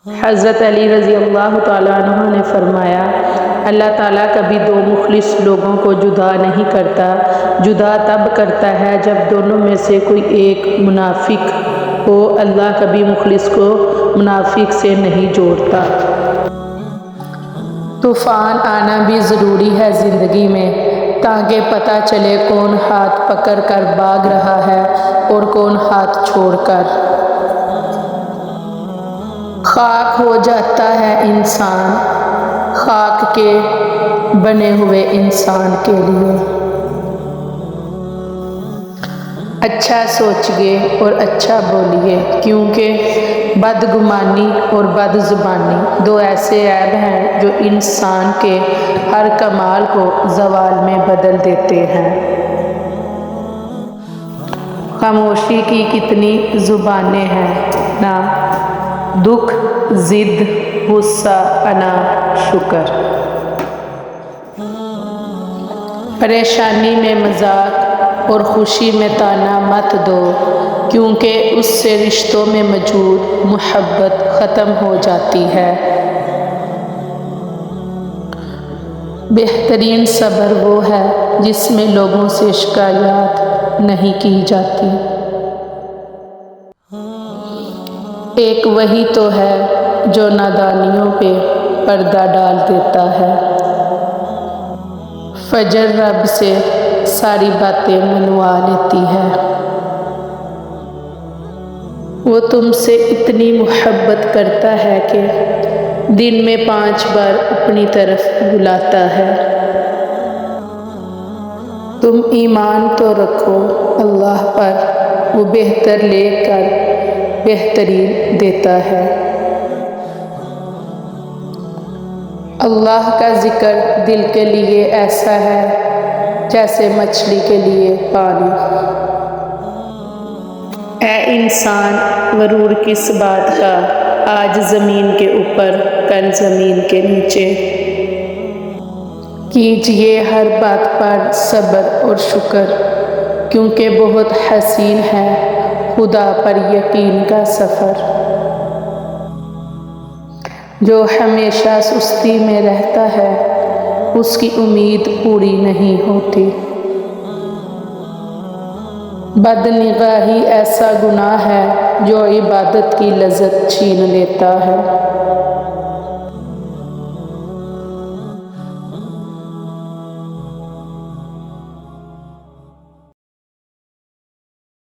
حضرت علی رضی اللہ تعالیٰ عنہ نے فرمایا، اللہ تعالیٰ کبھی دو مخلص لوگوں کو جدا نہیں کرتا، جدا تب کرتا ہے جب دونوں میں سے کوئی ایک منافق ہو۔ اللہ کبھی مخلص کو منافق سے نہیں جوڑتا۔ طوفان آنا بھی ضروری ہے زندگی میں، تاکہ پتہ چلے کون ہاتھ پکڑ کر بھاگ رہا ہے اور کون ہاتھ چھوڑ کر۔ خاک ہو جاتا ہے انسان خاک کے بنے ہوئے انسان کے لیے۔ اچھا سوچیے اور اچھا بولیے، کیونکہ بدگمانی اور بد زبانی دو ایسے عیب ہیں جو انسان کے ہر کمال کو زوال میں بدل دیتے ہیں۔ خاموشی کی کتنی زبانیں ہیں، نہ دکھ، ضد، غصہ، انا، شکر۔ پریشانی میں مذاق اور خوشی میں طعنہ مت دو، کیونکہ اس سے رشتوں میں موجود محبت ختم ہو جاتی ہے۔ بہترین صبر وہ ہے جس میں لوگوں سے شکایات نہیں کی جاتی۔ ایک وہی تو ہے جو نادانیوں پہ پردہ ڈال دیتا ہے۔ فجر رب سے ساری باتیں منوا لیتی ہے۔ وہ تم سے اتنی محبت کرتا ہے کہ دن میں 5 بار اپنی طرف بلاتا ہے۔ تم ایمان تو رکھو اللہ پر، وہ بہتر لے کر بہترین دیتا ہے۔ اللہ کا ذکر دل کے لیے ایسا ہے جیسے مچھلی کے لیے پانی۔ اے انسان، غرور کس بات کا، آج زمین کے اوپر کل زمین کے نیچے۔ کیجئے ہر بات پر صبر اور شکر، کیونکہ بہت حسین ہے خدا پر یقین کا سفر۔ جو ہمیشہ سستی میں رہتا ہے اس کی امید پوری نہیں ہوتی۔ بد نگاہی ایسا گناہ ہے جو عبادت کی لذت چھین لیتا ہے۔